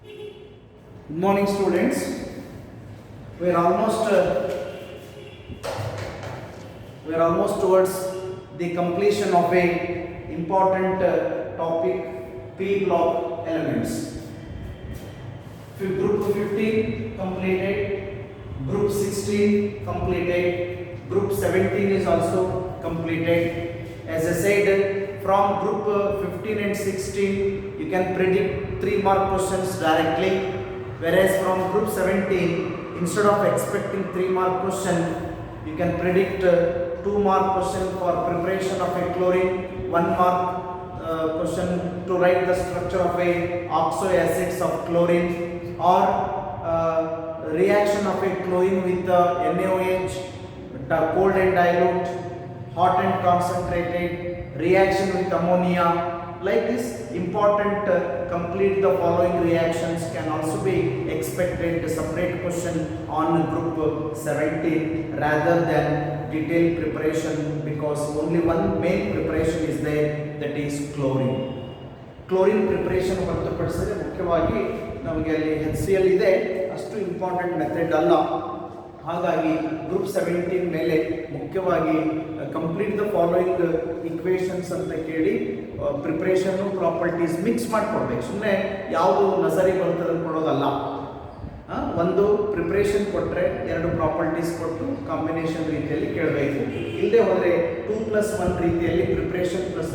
Good morning, students. We are almost towards the completion of a important topic, P block elements. Group 15 completed, Group 16 completed, Group 17 is also completed. As I said, from Group 15 and 16, you can predict 3 mark questions directly. Whereas from Group 17, instead of expecting 3 mark question, you can predict 2 mark question for preparation of a chlorine, 1 mark question to write the structure of a oxo acids of chlorine, or reaction of a chlorine with NaOH, cold and dilute, hot and concentrated, reaction with ammonia. Like this, important complete the following reactions can also be expected. Separate question on Group 17 rather than detailed preparation, because only one main preparation is there, that is chlorine. Chlorine preparation ಹೊರತುಪಡಿಸಿದ್ರೆ ಮುಖ್ಯವಾಗಿ ನಮಗೆ ಅಲ್ಲಿ HCl ಇದೆ, ಅಷ್ಟು important method ಅಲ್ಲ. ಹಾಗಾಗಿ group 17 ಮೇಲೆ ಮುಖ್ಯವಾಗಿ ಕಂಪ್ಲೀಟ್ ದ ಫಾಲೋಯಿಂಗ್ ಇಕ್ವೇಷನ್ಸ್ ಅಂತ ಕೇಳಿ ಪ್ರಿಪ್ರೇಷನ್ನು ಪ್ರಾಪರ್ಟೀಸ್ ಮಿಕ್ಸ್ ಮಾಡಿಕೊಡ್ಬೇಕು. ಸುಮ್ಮನೆ ಯಾವುದು ನಜರಿ ಬರ್ತದೆ ಕೊಡೋದಲ್ಲ. ಒಂದು ಪ್ರಿಪ್ರೇಷನ್ ಕೊಟ್ಟರೆ 2 ಪ್ರಾಪರ್ಟೀಸ್ ಕೊಟ್ಟು ಕಾಂಬಿನೇಷನ್ ರೀತಿಯಲ್ಲಿ ಕೇಳಬೇಕು. ಇಲ್ಲದೆ ಹೋದರೆ 2+1 ರೀತಿಯಲ್ಲಿ ಪ್ರಿಪ್ರೇಷನ್ ಪ್ಲಸ್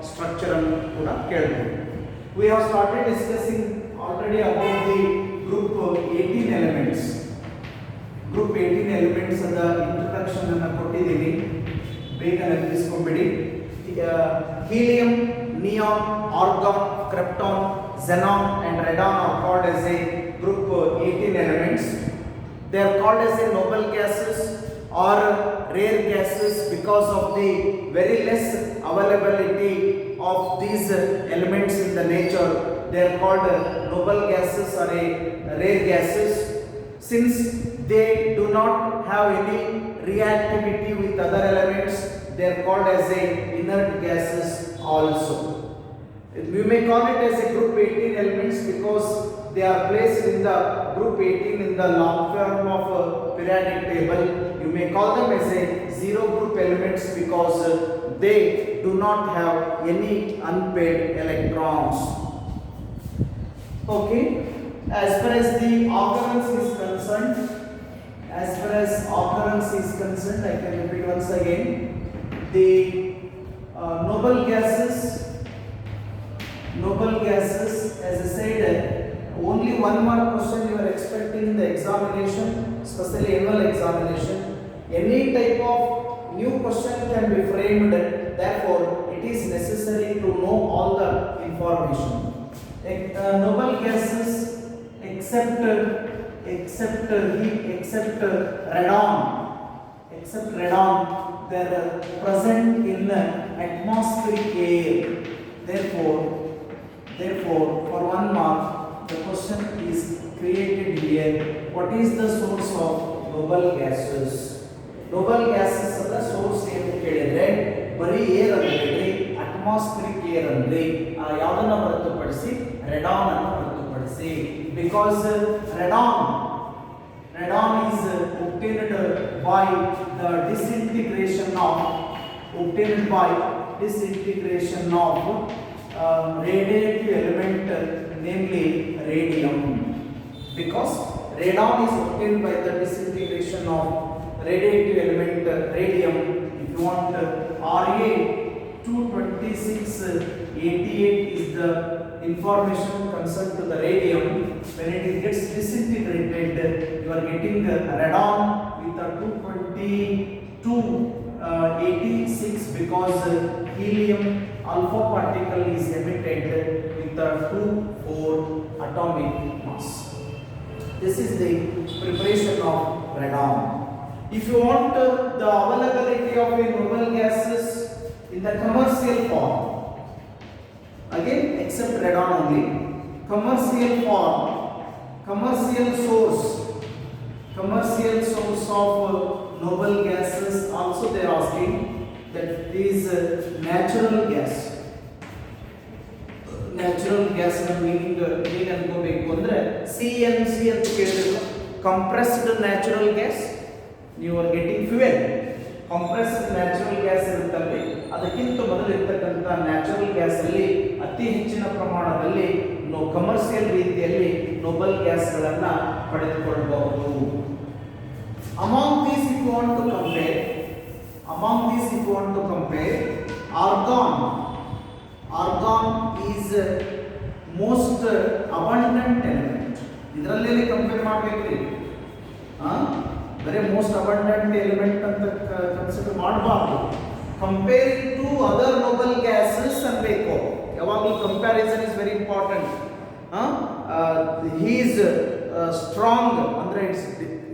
ಸ್ಟ್ರಕ್ಚರ್ ಅನ್ನು ಕೂಡ ಕೇಳಬೇಕು. We have started discussing already about the group 18 elements. Group 18 elements ಅದ ಇಂಟ್ರೊಡಕ್ಷನ್ ಅನ್ನು ಕೊಟ್ಟಿದ್ದೀನಿ, ಬೇಗ ನೆನಪಿಸ್ಕೊಂಡ್ಬಿಡಿ. Helium, neon, argon, krypton, xenon and radon are called as a group 18 elements. They are called as a noble gases or rare gases because of the very less availability of these elements in the nature. They are called noble gases or a rare gases. Since they do not have any reactivity with other elements, they are called as a inert gases also. We may call it as a group 18 elements because they are placed in the group 18 in the long form of periodic table. You may call them as a zero group elements because they do not have any unpaired electrons. Okay, as far as the occurrence is concerned, I can repeat once again. The noble gases, as I said, only 1 mark question you are expecting in the examination, especially annual examination. Any type of new question can be framed, therefore it is necessary to know all the information. Noble gases except radon, they are present in atmospheric air. Therefore, for 1 mark, the question is created here. What is the source of noble gases? Noble gases the source ಏನು ಕೇಳಿದ್ರೆ ಬರೀ air ಅಂದ್ರೆ atmospheric air ಅಂದ್ರೆ ಯಾವುದನ್ನ ಹೊರತುಪಡಿಸಿ Radeon ಅನ್ನು ಹೊರತುಪಡಿಸಿ. Because Radeon is obtained by the disintegration of radiative element, namely radium. Because radon is obtained by the disintegration of radiative element radium. If you want Ra22688 is the information concerned to the radium. When it gets disintegrated, you are getting radon with a 22286 because helium alpha particle is emitted with a 2,4 atomic mass. This is the preparation of radon. If you want the availability of a noble gases in the commercial form, again except radon only, commercial form, commercial source of noble gases also they are asking, that is natural gas. Natural gas meaning ಏನು ಅನ್ಕೋಬೇಕು ಅಂದರೆ CNC ಅಂತ ಕೇಳಿದ್ರು, compressed natural gas. You are getting fuel. Compressed natural gas ಇರುತ್ತಲ್ಲಿ, ಅದಕ್ಕಿಂತ ಮೊದಲು ಇರತಕ್ಕಂಥ natural gas ಅಲ್ಲಿ ಅತಿ ಹೆಚ್ಚಿನ ಪ್ರಮಾಣದಲ್ಲಿ ಕಮರ್ಷಿಯಲ್ ರೀತಿಯಲ್ಲಿ ನೋಬಲ್ ಗ್ಯಾಸ್ಗಳನ್ನು ಪಡೆದುಕೊಳ್ಳಬಹುದು. Among these if you want to compare, argon is most abundant element. ಇದರಲ್ಲಿ ಕಂಪೇರ್ ಮಾಡಬೇಕ್ರಿ, ಬರೀ ಮೋಸ್ಟ್ ಅಬಂಡೆಂಟ್ ಎಲಿಮೆಂಟ್ ಅಂತ ಕನ್ಸಿಡರ್ ಮಾಡಬಾರ್ದು. Comparing to other noble gases ಅನ್ಬೇಕು. ಯಾವಾಗಲೂ comparison is very important. He is strong ಅಂದರೆ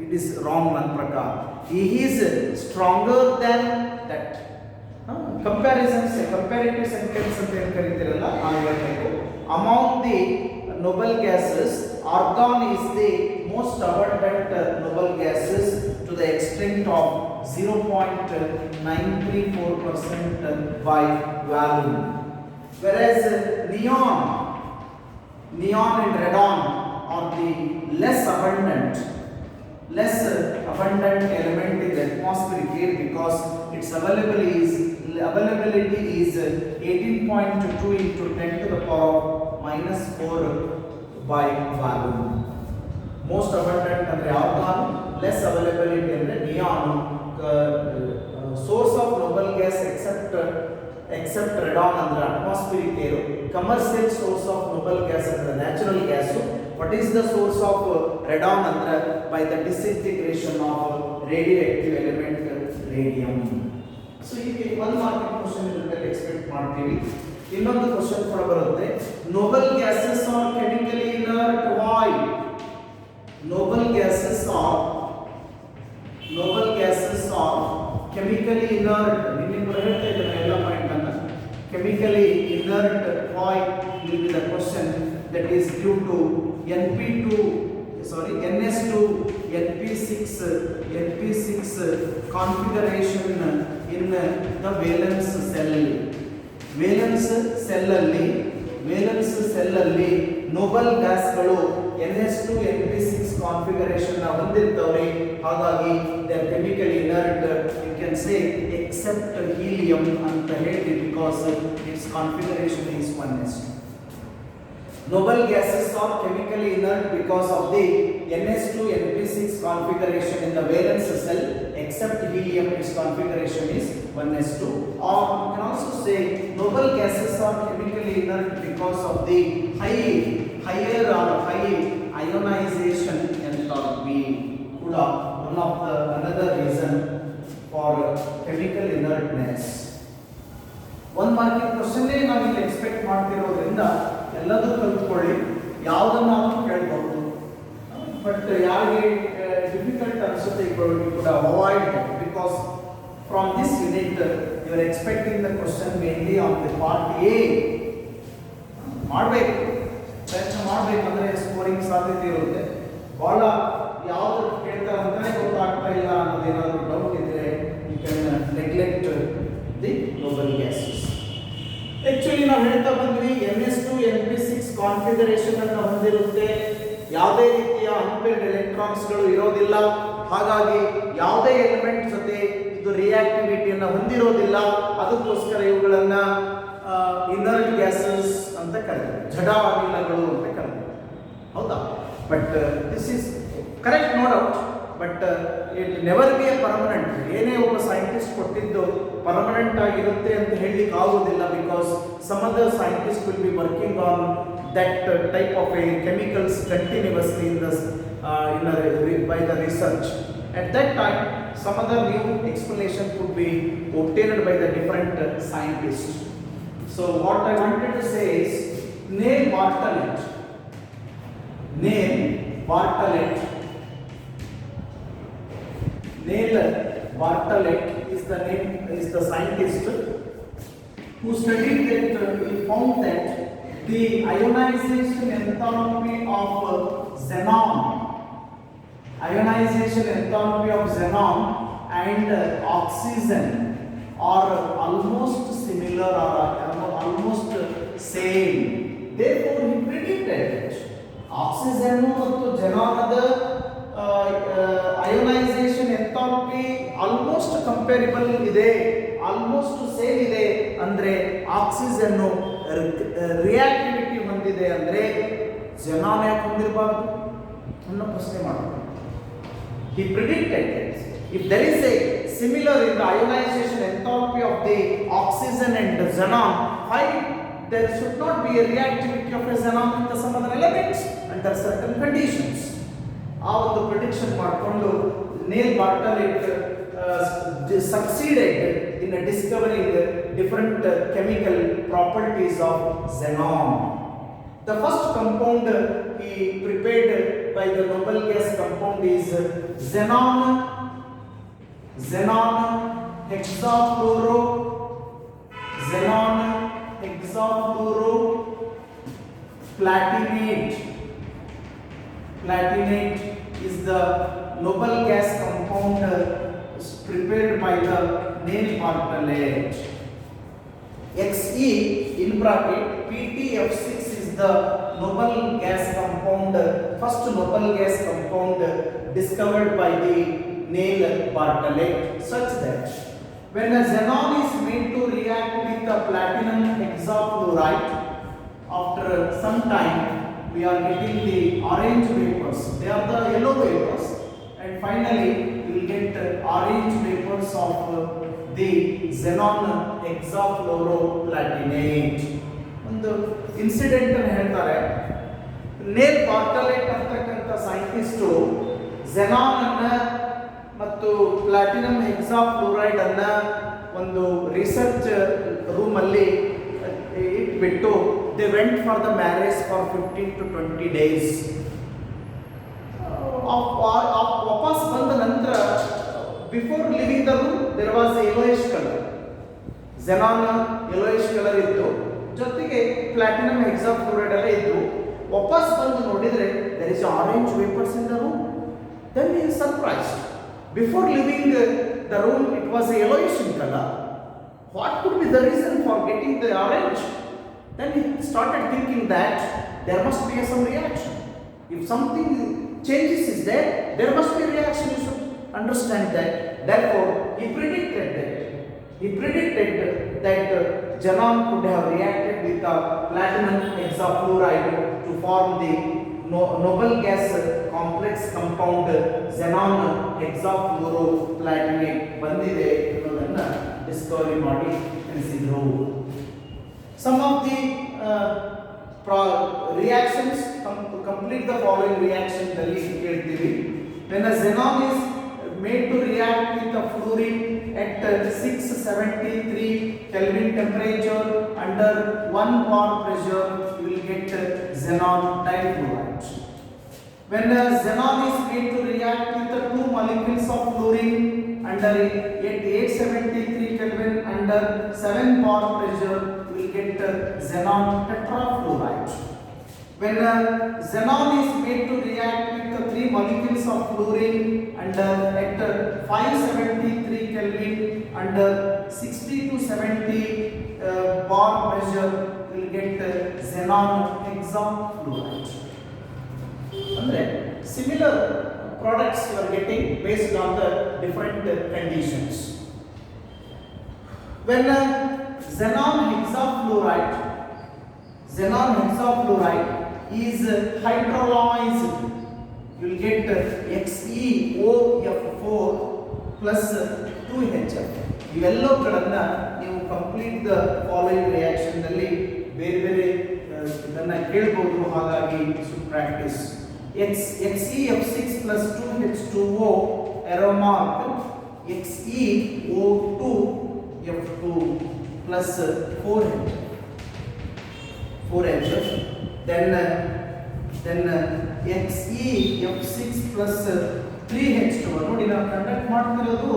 ಇಟ್ ಈಸ್ ರಾಂಗ್ ನನ್ನ ಪ್ರಕಾರ. He is stronger than that. Comparisons comparative sentence ಅಂತ ಏನು ಕರಿತೀರಲ್ಲ ಹಾಗೆ ಹೇಳಬೇಕು. Among the noble gases, argon is the most abundant noble gases to the extent of 0.934% by volume, whereas neon and radon are the less abundant element in the atmospheric air because its availability is 18.2 into 10 to the power -4 by volume. Most abundant ಅಂದ್ರೆ argon, less availability ಅಂದ್ರೆ neon. Source of noble gas except radon ಅಂದ್ರೆ atmospheric air. Commercial source of noble gas ಅಂದ್ರೆ natural gas. What is the source of radon ಅಂದ್ರೆ by the disintegration of radioactive element radium. So ಈಗ ಒಂದು marking question ಇದರಲ್ಲಿ expect ಮಾಡ್ತೀವಿ. ಇನ್ನೊಂದು question ಕೂಡ ಬರುತ್ತೆ. Noble gases are chemically inert. Why? Noble gases are chemically inert. ನಿಮಗೆ ಹೇಳ್ತಾ ಇದ್ದೇನೆ ಎಲ್ಲ ಪಾಯಿಂಟ್ ಅನ್ನ. Chemically inert why will be the question that is due to NS2 NP6 configuration in the valence cell. Valence cell ಅಲ್ಲಿ noble ಗ್ಯಾಸ್ಗಳು NH2 NP6 configuration ಹೊಂದಿರ್ತವೆ. ಹಾಗಾಗಿ they are chemically inert. You can say except helium ಅಂತ ಹೇಳಿ because its configuration is 1s. Noble gases are chemically inert because of the NH2 NP6 configuration in the valence cell, except helium, its configuration is 1s2. Or you can also say noble gases are chemically inert because of the higher ionization enthalpy. One of the another reason for chemical inertness. One marking question ನಾವು ಇಲ್ಲಿ expect ಮಾಡ್ತಿರೋದ್ರಿಂದ ಎಲ್ಲದೂ ಕಲ್ತ್ಕೊಳ್ಳಿ. ಯಾವುದನ್ನಾದರೂ ಕೇಳ್ಬೋದು, but ಯಾರಿಗೆ difficult ಅನಿಸುತ್ತೆ ಕೂಡ avoid because from this unit you are expecting the question mainly on the part A. ಮಾಡಬೇಕು, ಪ್ರಯತ್ನ ಮಾಡಬೇಕಂದ್ರೆ ಸ್ಕೋರಿಂಗ್ ಸಾಧ್ಯತೆ ಇರುತ್ತೆ. ಭಾಳ ಯಾವುದು ಕೇಳ್ತಾರೆ ಅಂತಲೇ ಗೊತ್ತಾಗ್ತಾ ಇಲ್ಲ ಅನ್ನೋದೇನಾದರೂ ಡೌಟ್ ಇದ್ದರೆ you can neglect the noble gases. Actually ನಾವು ಹೇಳ್ತಾ ಬಂದ್ವಿ NS2 NP6 ಕಾನ್ಫಿಗರೇಷನ್ ಅನ್ನು ಹೊಂದಿರುತ್ತೆ. ಯಾವುದೇ ರೀತಿಯ ಅನ್ಪೇರ್ಡ್ ಎಲೆಕ್ಟ್ರಾನ್ಸ್ಗಳು ಇರೋದಿಲ್ಲ. ಹಾಗಾಗಿ ಯಾವುದೇ ಎಲಿಮೆಂಟ್ ಜೊತೆ ಇದು ರಿಯಾಕ್ಟಿವಿಟಿಯನ್ನು ಹೊಂದಿರೋದಿಲ್ಲ. ಅದಕ್ಕೋಸ್ಕರ ಇವುಗಳನ್ನ ಇನರ್ಟ್ ಗ್ಯಾಸಸ್ ಅಂತ ಕರೀತಾರೆ, ಜಡ ಅನಿಲಗಳು ಅಂತ ಕರೀತಾರೆ. ಹೌದಾ? But this is correct, no doubt. But it never be a permanent. ಏನೇ ಒಬ್ಬ ಸೈಂಟಿಸ್ಟ್ ಕೊಟ್ಟಿದ್ದು ಪರ್ಮನೆಂಟ್ ಆಗಿರುತ್ತೆ ಅಂತ ಹೇಳಲಿಕ್ಕೆ ಆಗೋದಿಲ್ಲ. Because some other scientist will be working on that type of a chemicals continuously by the research. At that time, some other new explanation could be obtained by the different scientists. So what I wanted to say is Neil Bartlett is the scientist who studied that. He found that the ionization enthalpy of xenon and oxygen are almost similar or almost same. Therefore he predicted it. Oxygen ಮತ್ತು ಜೆನಾನದ ionisation enthalpy almost ಕಂಪೇರಿಬಲ್ ಇದೆ, almost same ಇದೆ ಅಂದ್ರೆ oxygen reactivity ಹೊಂದಿದೆ ಅಂದ್ರೆ xenon ಯಾಕೆ ಹೊಂದಿರಬಾರ್ದು ಅನ್ನೋ ಪ್ರಶ್ನೆ ಮಾಡ್ತಾರೆ. He predicted that if there is a similar in the ionization enthalpy of the oxygen and the xenon, why there should not be a reactivity of a xenon with some other elements under certain conditions. ಆ ಒಂದು prediction ಮಾಡಿಕೊಂಡು nail ಬಾರ್ಟಲೆಟ್ succeeded in discovering different chemical properties of xenon. The first compound he prepared by the noble gas compound is xenon hexafluoro platinate. Platinate is the noble gas compound prepared by the Neil Bartlett. Xe in bracket PtF6 is the noble gas compound, first noble gas compound discovered by the Neil Bartlett, such that when a xenon is made to react with the platinum hexafluoride, after some time we are getting the orange vapors. They are the yellow vapors, and finally we will get orange vapors of the xenon hexafluoroplatinate. ಒಂದು incident ಅನ್ನು ಹೇಳ್ತಾರೆ. Nail ಬಾರ್ಟಲೆಟ್ ಅಂತಕ್ಕಂಥ scientist xenon ಅನ್ನ ಮತ್ತು platinum ಹೆಕ್ಸಾಫ್ಲೂರೈಡ್ ಅನ್ನ ಒಂದು research room ಅಲ್ಲಿ ಇಟ್ಬಿಟ್ಟು they went for the marriage for 15 to 20 days. ವಾಪಸ್ ಬಂದ ನಂತರ before leaving the room there was a yellowish colour. xenon yellowish colour ಇತ್ತು, ಜೊತೆಗೆ ಪ್ಲಾಟಿನಂ ಹೆಕ್ಸಾಫ್ಲೂರೈಡ್ ಎಲ್ಲ ಇತ್ತು. ವಾಪಸ್ ಬಂದು ನೋಡಿದ್ರೆ there is orange vapors in the room. Then he is surprised. Before leaving the room it was a yellowish in color. What could be the reason for getting the orange? Then he started thinking that there must be some reaction. If something changes is there, there must be a reaction. You should understand that. Therefore, he predicted that xenon could have reacted with the platinum hexafluoride to form the noble gas complex compound xenon hexafluoroplatinate ಬಂದಿದೆ ಅನ್ನೋದನ್ನ Discovery ಮಾಡಿ ತಿಳಿಸಿದ್ರು. Some of the reactions to complete the following reaction ದಲ್ಲಿ ಹೇಳ್ತೀವಿ. When a xenon is made to react with the fluorine at 673 Kelvin temperature under 1 bar pressure, you will get xenon difluoride. When a xenon is made to react with the two molecules of fluorine under at 873 Kelvin under 7 bar pressure, you will get xenon tetrafluoride. When a xenon is made to react with the three molecules of fluorine under at 573 Kelvin under 60 to 70 bar pressure, you will get xenon hexafluoride. Andre similar products you are getting based on the different conditions. When xenon hexafluoride is hydrolyzed, you will get XeOF4 plus 2HF. ಇವೆಲ್ಲವುಗಳನ್ನ ನೀವು complete the following reaction ನಲ್ಲಿ ಬೇರೆ ಬೇರೆ ಇದನ್ನ ಕೇಳಬಹುದು. ಹಾಗಾಗಿ should practice. XeF6 plus 2H2O arrow mark XeO2F2 plus 4HF. Then XeF6 plus 3H2O. ನೋಡಿ ನಾವು conduct ಮಾಡ್ತಿರೋದು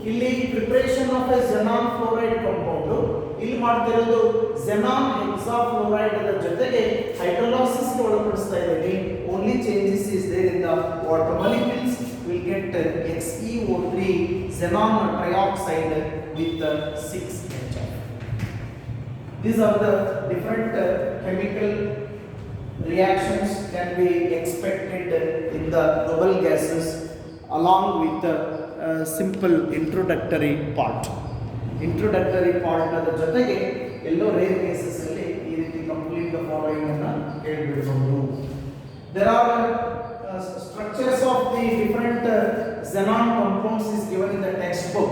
ಇಲ್ಲಿ preparation of A xenon fluoride compound. ಇಲ್ಲಿ ಮಾಡ್ತಿರೋದು xenon hexafluoride ಅದರ ಜೊತೆಗೆ ಹೈಡ್ರೋಲಿಸಿಸ್ ಗೆ ಒಳಪಡಿಸ್ತಾ ಇದ್ದೀವಿ. Only changes is there in the water molecules. We will get XeO3 xenon trioxide with 6HF. These are the different chemical reactions, can be expected in the noble gases along with the simple introductory part. Introductory part ಅದ ಜೊತೆಗೆ ಎಲ್ಲೋ rare cases ಅಲ್ಲಿ ಈ ರೀತಿ complete the following ಅನ್ನು ಹೇಳ್ಬಿಡಬಹುದು. There are structures of the different xenon compounds is given in the textbook.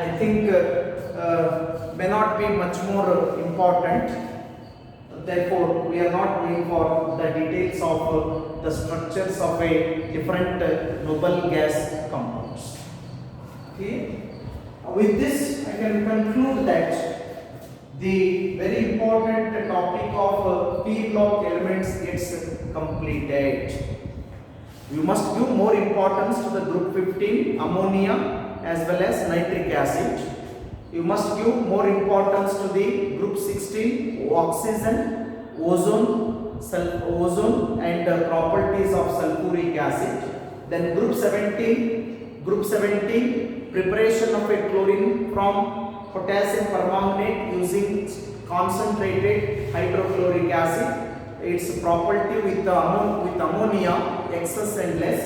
I think may not be much more important. Therefore, we are not going for the details of the structures of a different noble gas compounds. Okay. With this, I can conclude that the very important topic of P block elements gets completed. You must give more importance to the group 15 ammonia as well as nitric acid. You must give more importance to the group 16 oxygen, ozone and properties of sulfuric acid. Then group 17 preparation of a chlorine from potassium permanganate using concentrated hydrochloric acid. Its property with ammonia, excess and less.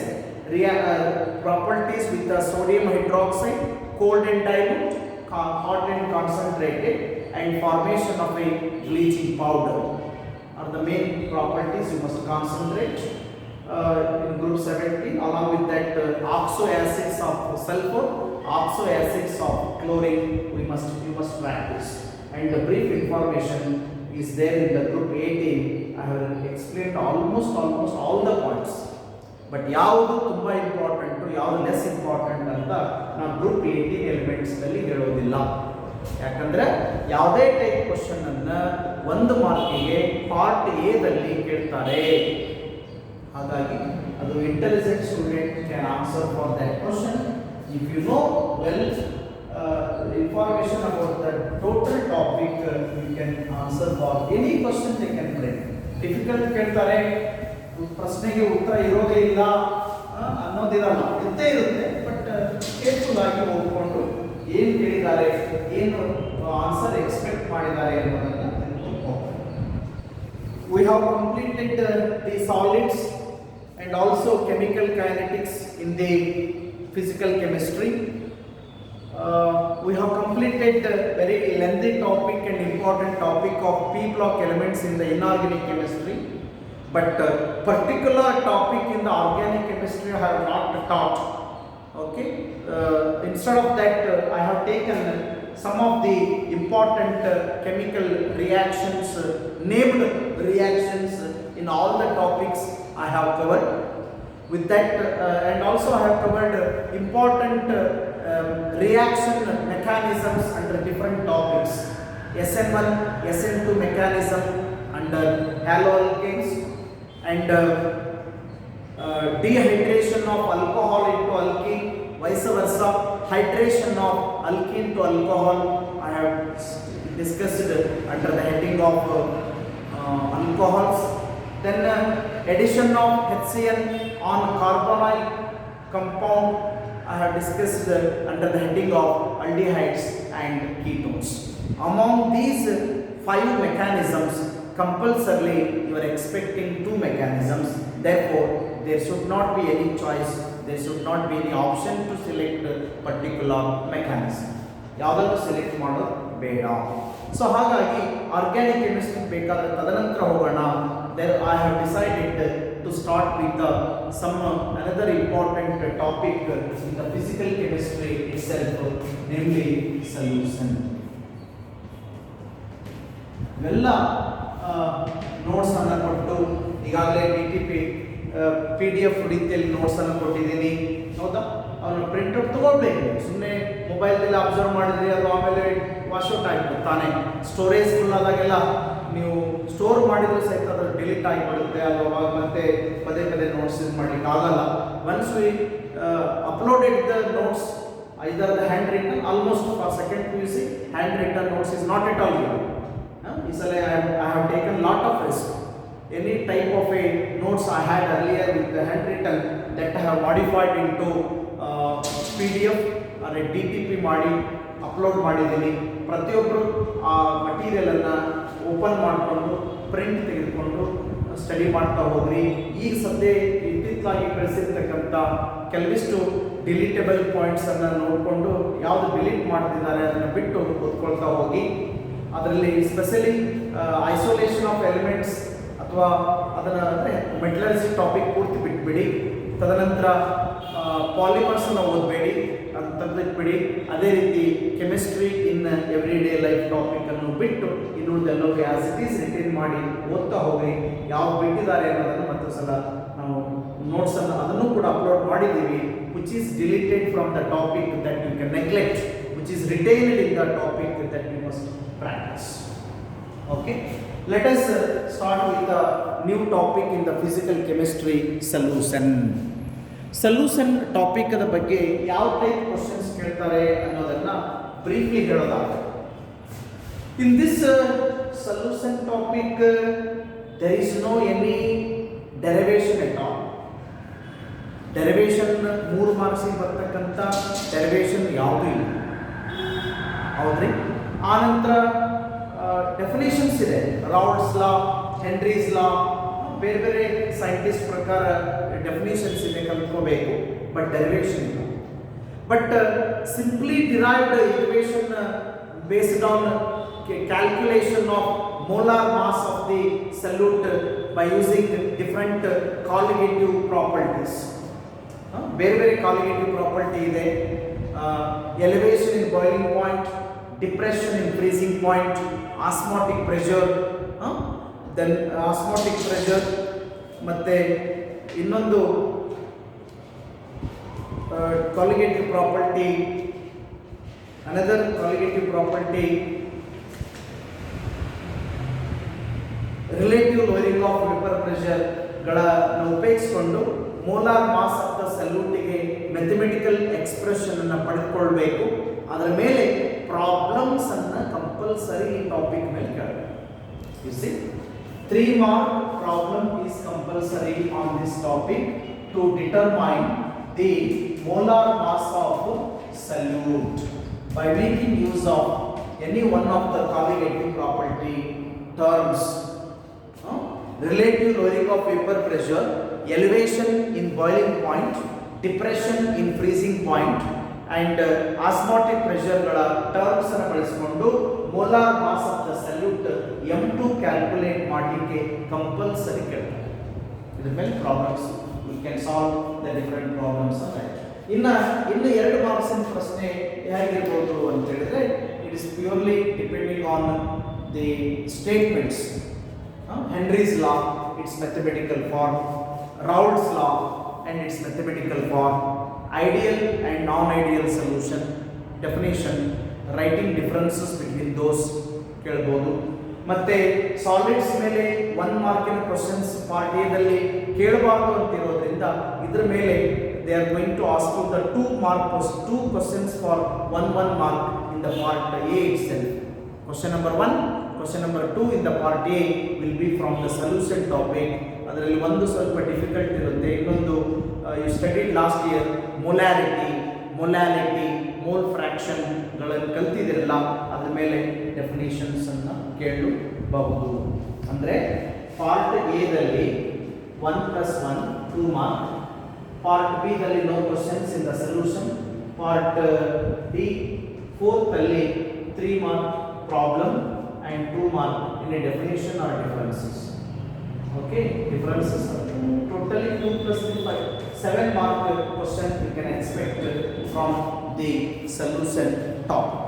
Properties with the sodium hydroxide, cold and dilute, hot and concentrated, and formation of a bleaching powder are the main properties you must concentrate in group 17. Along with that, oxo acids of sulfur, oxo acids of chlorine you must practice. And the brief information is there in the group 18. I have explained almost all the points. But ಯಾವುದು ತುಂಬ important ಯಾವುದು less important ಅಂತ ನಾವು group 18 ಎಲಿಮೆಂಟ್ಸ್ನಲ್ಲಿ ಹೇಳೋದಿಲ್ಲ. ಯಾಕಂದರೆ ಯಾವುದೇ type ಕ್ವಶನನ್ನು 1 ಮಾರ್ಕಿಗೆ part ಎದಲ್ಲಿ ಕೇಳ್ತಾರೆ. ಹಾಗಾಗಿ ಅದು intelligent student can answer for that question. If you know well information about the total topic, you can answer for any question they can bring. Difficult ಕೇಳ್ತಾರೆ, ಪ್ರಶ್ನೆಗೆ ಉತ್ತರ ಇರೋದೇ ಇಲ್ಲ ಅನ್ನೋದಿರಲ್ಲ, ಇದ್ದೇ ಇರುತ್ತೆ. ಬಟ್ ಕೇರ್ಫುಲ್ ಆಗಿ ಓದ್ಕೊಂಡು ಏನು ಕೇಳಿದ್ದಾರೆ, ಏನು ಆನ್ಸರ್ ಎಕ್ಸ್ಪೆಕ್ಟ್ ಮಾಡಿದ್ದಾರೆ ಅನ್ನೋದನ್ನು ತಿಳ್ಕೊಂಡು. We have completed the solids and also chemical kinetics in the physical chemistry. We have completed a very lengthy topic and important topic of P block elements in the inorganic chemistry, but particular topic in the organic chemistry I have not taught. Okay, instead of that I have taken some of the important chemical reactions, named reactions in all the topics I have covered. With that and also I have covered important reaction mechanisms under different topics. SN1, SN2 mechanism under haloalkanes, and dehydration of alcohol into alkene, vice versa, hydration of alkene to alcohol I have discussed under the heading of alcohols. Then addition of HCl on carbonyl compound I have discussed under the heading of aldehydes and ketones. Among these 5 mechanisms, compulsorily you are expecting 2 mechanisms. Therefore, there should not be any choice. There should not be any option to select a particular mechanism. ಯಾವುದನ್ನು select ಮಾಡೋದು ಬೇಡ. So ಹಾಗಾಗಿ organic chemistry ಬೇಕಾದರೆ ತದನಂತರ ಹೋಗೋಣ. There I have decided to start with some another important topic in the physical chemistry itself, namely solution. ಇವೆಲ್ಲ notes ಅನ್ನು ಕೊಟ್ಟು ಈಗಾಗಲೇ DTP PDF ರೀತಿಯಲ್ಲಿ ನೋಟ್ಸ್ ಅನ್ನು ಕೊಟ್ಟಿದ್ದೀನಿ. ಹೌದಾ, ಅವನು ಪ್ರಿಂಟ್ಔಟ್ ತಗೊಳ್ಬೇಕು. ಸುಮ್ಮನೆ ಮೊಬೈಲ್ದಲ್ಲಿ ಅಬ್ಸರ್ವ್ ಮಾಡಿದ್ರೆ ಅದು ಆಮೇಲೆ ವಾಶ್ಔಟ್ ಆಗಿಬಿಡುತ್ತೆ ತಾನೇ. ಸ್ಟೋರೇಜ್ ಫುಲ್ ಆದಾಗೆಲ್ಲ ನೀವು ಸ್ಟೋರ್ ಮಾಡಿದ್ರೆ ಸಹಿತ ಅದು ಡಿಲೀಟ್ ಆಗಿಬಿಡುತ್ತೆ. ಅದು ಅವಾಗ ಮತ್ತೆ ಪದೇ ಪದೇ ನೋಟ್ಸ್ ಯೂಸ್ ಮಾಡಲಿಕ್ಕೆ ಆಗಲ್ಲ. Once we uploaded the notes, either the hand written, almost for second PUC hand written notes is not at all given. ಈ ಸಲ I have taken lot of risk. Any type of a notes I had earlier with the handwritten, that I have modified into PDF or a DTP ಮಾಡಿ upload ಮಾಡಿದ್ದೀನಿ. ಪ್ರತಿಯೊಬ್ಬರು ಆ ಮಟೀರಿಯಲನ್ನು open ಮಾಡಿಕೊಂಡು print ತೆಗೆದುಕೊಂಡು study ಮಾಡ್ತಾ ಹೋಗ್ರಿ. ಈಗ ಸದ್ಯ ಇತ್ತಿತ್ತಲಾಗಿ ಕಳಿಸಿರ್ತಕ್ಕಂಥ ಕೆಲವಿಷ್ಟು ಡಿಲೀಟಬಲ್ ಪಾಯಿಂಟ್ಸನ್ನು ನೋಡಿಕೊಂಡು ಯಾವುದು ಡಿಲೀಟ್ ಮಾಡ್ತಿದ್ದಾರೆ ಅದನ್ನು ಬಿಟ್ಟು ಓದ್ಕೊಳ್ತಾ ಹೋಗಿ. ಅದರಲ್ಲಿ ಸ್ಪೆಷಲಿ ಐಸೋಲೇಷನ್ ಆಫ್ ಎಲಿಮೆಂಟ್ಸ್ ಅಥವಾ ಅದನ್ನು ಅಂದರೆ ಮೆಟಲರ್ಜಿ ಟಾಪಿಕ್ ಪೂರ್ತಿ ಬಿಟ್ಬಿಡಿ. ತದನಂತರ ಪಾಲಿಮರ್ಸನ್ನು ಓದಬೇಡಿ, ಅದು ತೆಗೆದಿಟ್ಬಿಡಿ. ಅದೇ ರೀತಿ chemistry in every day life ಟಾಪಿಕನ್ನು ಬಿಟ್ಟು ಇನ್ನುಳಿದೆಲ್ಲವೂ ಆ್ಯಸ್ ಇಟ್ ಈಸ್ ರಿಟೈನ್ ಮಾಡಿ ಓದ್ತಾ ಹೋಗಿ. ಯಾವ ಬಿಟ್ಟಿದ್ದಾರೆ ಅನ್ನೋದನ್ನು ಮತ್ತು ಸಲ ನಾವು ನೋಟ್ಸನ್ನು ಅದನ್ನು ಕೂಡ ಅಪ್ಲೋಡ್ ಮಾಡಿದ್ದೀವಿ. Which is deleted from the topic that you can neglect, which is retained in the topic that you must practice. Okay, let us start with the new topic in the physical chemistry, solution. Solution topic ಅದ ಬಗ್ಗೆ ಯಾವ type questions ಕೇಳ್ತಾರೆ ಅನ್ನೋದನ್ನ briefly ಹೇಳೋದಾದ್ರೆ, in this solution topic there is no any derivation at all. derivation 3 marks ಬರ್ತಕ್ಕಂಥ derivation ಯಾವುದೂ ಇಲ್ಲ, ಹೌದ್ರಿ. ಆನಂತರ ಡೆಫಿನೇಷನ್ಸ್ ಇದೆ, ರೌಲ್ಟ್ಸ್ ಲಾ, ಹೆನ್ರೀಸ್ ಲಾ, ಬೇರೆ ಬೇರೆ ಸೈಂಟಿಸ್ಟ್ ಪ್ರಕಾರ ಡೆಫಿನೇಷನ್ಸ್ ಇದೆ, ಕಲ್ತ್ಕೋಬೇಕು. ಬಟ್ ಡೆರಿವೇಷನ್ ಇಲ್ಲ. But simply derived equation based on calculation of molar mass of the solute by using different colligative properties. ಬೇರೆ ಬೇರೆ ಕಾಲಿಗೇಟಿವ್ ಪ್ರಾಪರ್ಟಿ ಇದೆ. Elevation in boiling point, depression in freezing point, osmotic pressure, then osmotic pressure, ಮತ್ತೆ ಇನ್ನೊಂದು colligative property, another colligative property, relative lowering of vapor pressure ಗಳನ್ನು ಉಪಯೋಗಿಸಿಕೊಂಡು molar mass of the ಸಲ್ಯೂಟ್ಗೆ mathematical expression ಅನ್ನು ಪಡೆದುಕೊಳ್ಬೇಕು. ಅದರ ಮೇಲೆ ಪ್ರಾಬ್ಲಮ್ಸ್ ಅನ್ನು ಕಂಪಲ್ಸರಿ ಈ ಟಾಪಿಕ್ ಮೇಲೆ ಕೇಳಬೇಕು. U C 3 mark problem is compulsory on this topic to determine the molar mass of solute by making use of any one of the colligative property terms. Relative lowering of vapor pressure, elevation in boiling point, depression in freezing point and osmotic pressure ಗಳ terms ಅನ್ನು ಬಳಸಿಕೊಂಡು molar mass of the solute m2 calculate ಮಾಡಲಿಕ್ಕೆ compulsory ಕೇಳ್ತಾರೆ. ಇದರ ಮೇಲೆ problems you can solve the different problems ಅಂತ. ಇನ್ನು 2 ಮಾರ್ಕ್ಸಿನ ಪ್ರಶ್ನೆ ಹೇಗಿರ್ಬೋದು ಅಂತ ಹೇಳಿದ್ರೆ, it is purely depending on the statements. Henry's law, its mathematical form, Raoult's law and its mathematical form, ideal and non-ideal solution, definition, writing differences between those ಕೇಳಬಹುದು. ಮತ್ತೆ solids ಮೇಲೆ 1 ಮಾರ್ಕಿನ ಕ್ವಶನ್ಸ್ ಪಾರ್ಟ್ ಎ ದಲ್ಲಿ ಕೇಳಬಾರದು ಅಂತಿರೋದ್ರಿಂದ ಇದರ ಮೇಲೆ they are going to ask you the 2 questions for 1 mark in the part A itself. Question number 1, question number 2 in the part A will be from the solution topic. ಅದರಲ್ಲಿ ಒಂದು ಸ್ವಲ್ಪ difficult ಇರುತ್ತೆ, ಇನ್ನೊಂದು you studied last year molarity, mole fraction ಗಳನ್ನು ಕಲ್ತಿದಿರಲ್ಲ, ಅದ್ರ ಮೇಲೆ definitions ಅನ್ನ ಕೇಳಬಹುದು. ಅಂದ್ರೆ ಪಾರ್ಟ್ ಎ ದಲ್ಲಿ 1+1 2 ಮಾರ್ಕ್, ಪಾರ್ಟ್ ಬಿ ದಲ್ಲಿ no questions in the solution, part D 4th ಅಲ್ಲಿ 3 mark problem and 2 mark in a definition or differences. Okay, differences totally 2 plus 3 5 7 mark question you can expect from the solution topic.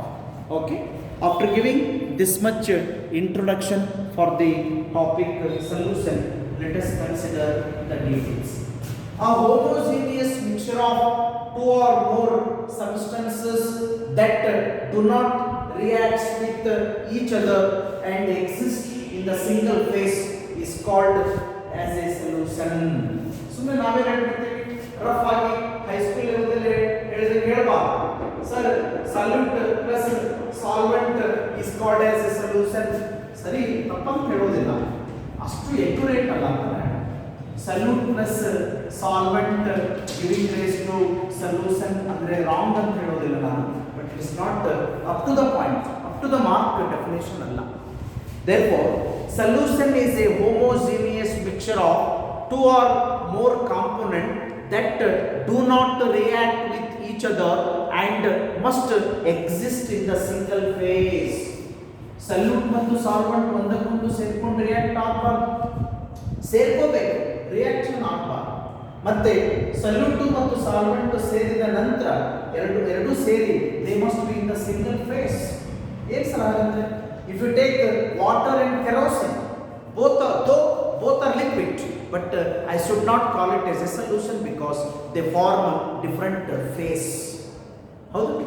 Okay, after giving this much introduction for the topic solution, let us consider the details. A homogeneous mixture of 2 or more substances that do not reacts with each other and exist in the single phase is called as a solution. ಸುಮ್ಮನೆ ನಾವೇ ಹೇಳ್ಬಿಡ್ತೀವಿ, rough ಆಗಿ high school ಲೆವೆಲ್ದಲ್ಲಿ ಹೇಳಿದ್ರೆ ಹೇಳ್ಬಾರ್ದು sir, solute plus solvent is called as a solution. ಸರಿ, ತಪ್ಪಂತ ಹೇಳೋದಿಲ್ಲ, ಅಷ್ಟು ಎಕ್ಯುರೇಟ್ ಅಲ್ಲ ಅಂತಾರೆ. Solute plus solvent giving rise to solution ಅಂದ್ರೆ ರಾಂಗ್ ಅಂತ ಹೇಳೋದಿಲ್ಲ ನಾನು. But it is not up to the point, up to the mark definition alla. Therefore, solution is a homogeneous mixture of two or more components that do not react with each other and must exist in the single phase. Salute ಮತ್ತು solvent ಒಂದಕ್ಕೊಂದು ಸೇರ್ಕೊಂಡು react ಆಗಬಾರ್ದು, ಸೇರ್ಕೋಬೇಕು, reaction ಆಗಬಾರ್ದು. ಮತ್ತೆ salute ಮತ್ತು solvent ಸೇರಿದ ನಂತರ ಎರಡು ಸೇರಿ they must be in the single phase. ಏನು ಸರ್ ಹಾಗಂದ್ರೆ if you take water and kerosene, both are liquid, but I should not call it as a solution because they form different phase. ಹೌದು,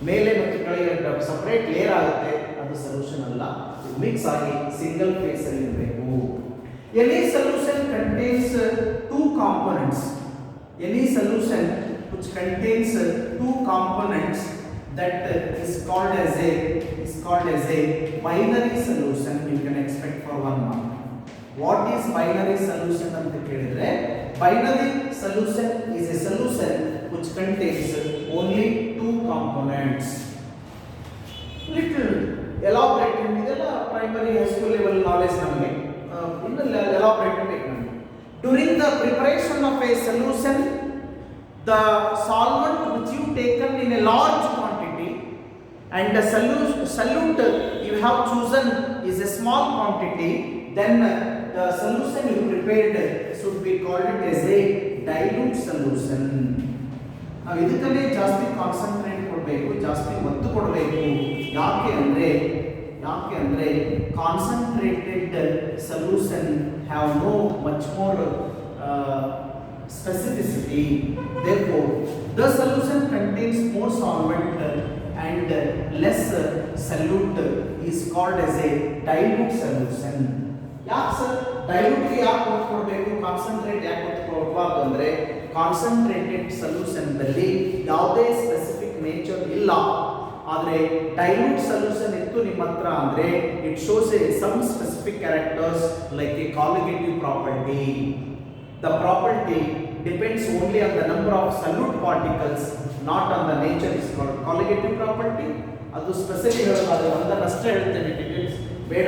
ಮೇಲೆ ಮತ್ತು ಕೆಳಗೆ separate layer ಆಗುತ್ತೆ, ಅದು solution ಅಲ್ಲ, mix ಆಗಿ ಸಿಂಗಲ್ ಫೇಸ್ ಅಲ್ಲಿ ಇರಬೇಕು. Any solution contains two components, any solution which contains two components that is called as a binary solution. You can expect for 1 mark. What is binary solution ಅಂತ ಕೇಳಿದ್ರೆ, binary solution is a solution which contains only two components. Little elaborate ಇದೆಲ್ಲ primary high school level knowledge ನಮಗೆ, ಇನ್ನು elaborate ಬೇಕು ನಮಗೆ. During the preparation of a solution, the solvent which you taken in a large quantity and the solute you have chosen is a small quantity, then the solution you prepared should be called it as a dilute solution. ನಾವು ಇದಕ್ಕೇ ಜಾಸ್ತಿ concentrate ಕೊಡಬೇಕು, ಜಾಸ್ತಿ ಒತ್ತು ಕೊಡಬೇಕು. ಯಾಕೆ ಅಂದರೆ concentrated solution have no much more specificity. Therefore, the solution contains more solvent and less solute is called as a dilute solution. ಯಾಕೆ ಸರ್ ಡೈಲ್ಯೂಟ್ ಯಾಕೆ ಒತ್ತು ಕೊಡಬೇಕು, ಕಾನ್ಸಂಟ್ರೇಟ್ ಯಾಕೆ ಒತ್ತು ಕೊಡಬಾರ್ದು ಅಂದರೆ, ಕಾನ್ಸಂಟ್ರೇಟೆಡ್ ಸೊಲ್ಯೂಷನ್ದಲ್ಲಿ ಯಾವುದೇ ಸ್ಪೆಸಿಫಿಕ್ ನೇಚರ್ ಇಲ್ಲ. ಆದರೆ ಡೈಲ್ಯೂಟ್ ಸೊಲ್ಯೂಷನ್ ಇತ್ತು ನಿಮ್ಮ ಹತ್ರ ಅಂದರೆ it shows a some specific characters like a colligative property. The property depends only on the number of solute particles, not on the nature. Is called colligative property. ಅದು specific ಹೇಳೋದಾದ್ರೆ ಒಂದನ್ನು ಅಷ್ಟೇ ಹೇಳ್ತೇನೆ, details ಬೇಡ.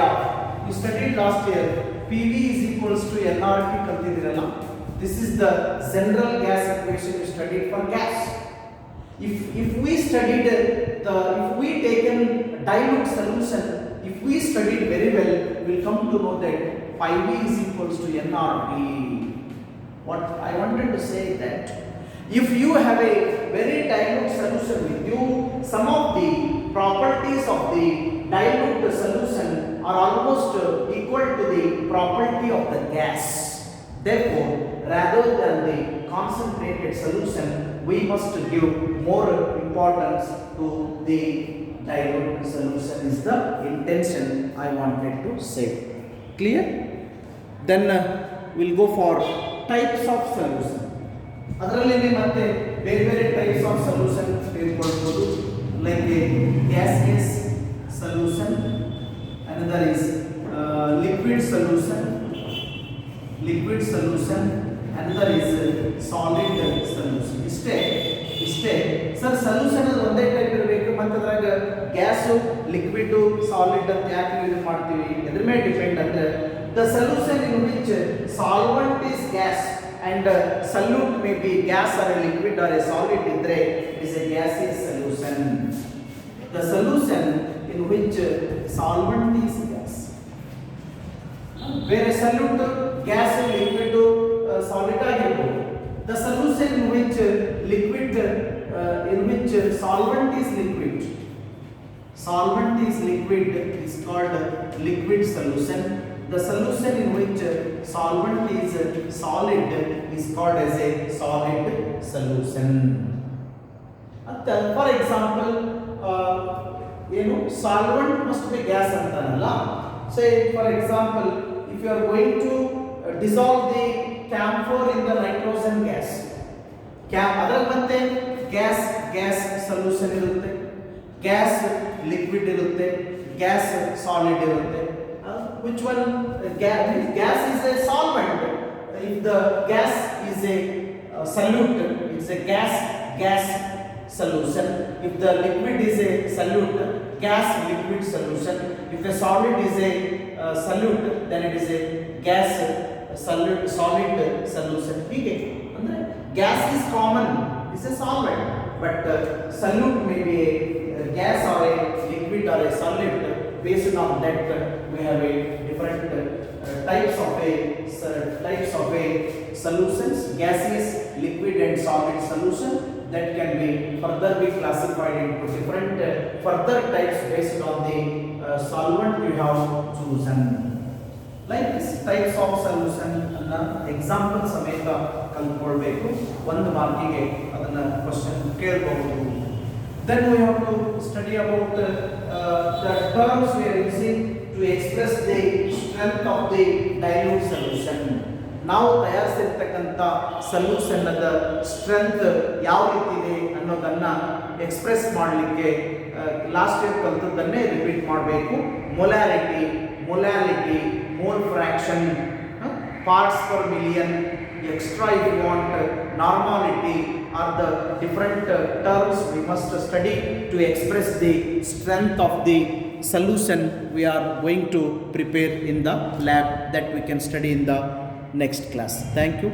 You studied last year PV is equals to nRT ಕಲ್ತಿದ್ದೀರಲ್ಲ. This is the general gas equation you studied for gas. If we studied if we taken dilute solution, if we studied very well, we'll come to know that PV is equals to nRT. What I wanted to say that if you have a very dilute solution with you, some of the properties of the dilute solution are almost equal to the property of the gas. Therefore, rather than the concentrated solution, we must give more importance to the dilute solution is the intention I wanted to say. Clear? Then we'll go for types of solution. ಅದರಲ್ಲಿ ಮತ್ತೆ ಬೇರೆ ಬೇರೆ types of solution ತೆಗೆದುಕೊಳ್ಳಬಹುದು. Like gaseous solution, another is liquid solution, another is solid solution. ಇಷ್ಟೇ sir solution ಅದು ಒಂದೇ type ಇರಬೇಕು. ಮತ್ತೆ ಅದ್ರಾಗ ಗ್ಯಾಸು, ಲಿಕ್ವಿಡ್, ಸಾಲಿಡ್ ಅಂತ ಯಾಕೆ ಯೂಸ್ ಮಾಡ್ತೀವಿ ಅದ್ರ ಮೇಲೆ ಡಿಪೆಂಡ್. ಅಂದ್ರೆ the solution in which solvent is gas and solute may be gas or a liquid or a solid idre is a gaseous solution. The solution in which solvent is gas, where a solute gas, liquid, solid ಆಗಿರಬಹುದು. The solution in which solvent is liquid is called liquid solution. The solution in which solvent is solid is called as a solid solution. For example, solvent must be gas antanalla. Say for example, if you are going to dissolve the camphor in the nitrogen gas, ಅದರ ಮತ್ತೆ gas solution ಇರುತ್ತೆ, gas liquid ಇರುತ್ತೆ, gas solid ಇರುತ್ತೆ. Which one? Gas is a solvent. If the gas is a solute, it's a gas solution. If the liquid is a solute, gas liquid solution. If a solid is a solute, then it is a gas solid solution. ಹೀಗೆ ಅಂದ್ರೆ gas is common, is a solvent, but solute may be a gas or a liquid or a solid. Based on that we have a different types of a solutions, gaseous, liquid and solid solution, that can be further be classified into different further types based on the solvent you have chosen. Like this types of solution ಅನ್ನ example ಸಮೇತ ಕಲ್ತ್ಕೊಳ್ಬೇಕು. ಒಂದು ಮಾರ್ಕಿಗೆ ಅದನ್ನ question ಕೇಳಬಹುದು. Then we have to study about the terms we are using to express the strength of the dilute solution. ನಾವು ತಯಾರಿಸಿರ್ತಕ್ಕಂಥ solution ಅದ strength ಯಾವ ರೀತಿ ಇದೆ ಅನ್ನೋದನ್ನ ಎಕ್ಸ್ಪ್ರೆಸ್ ಮಾಡಲಿಕ್ಕೆ ಲಾಸ್ಟ್ ಇಯರ್ ಕಲಿತದ್ದನ್ನೇ ರಿಪೀಟ್ ಮಾಡಬೇಕು. Molarity, mole fraction, parts per million, extra if you want, normality are the different terms we must study to express the strength of the solution we are going to prepare in the lab, that we can study in the next class. Thank you.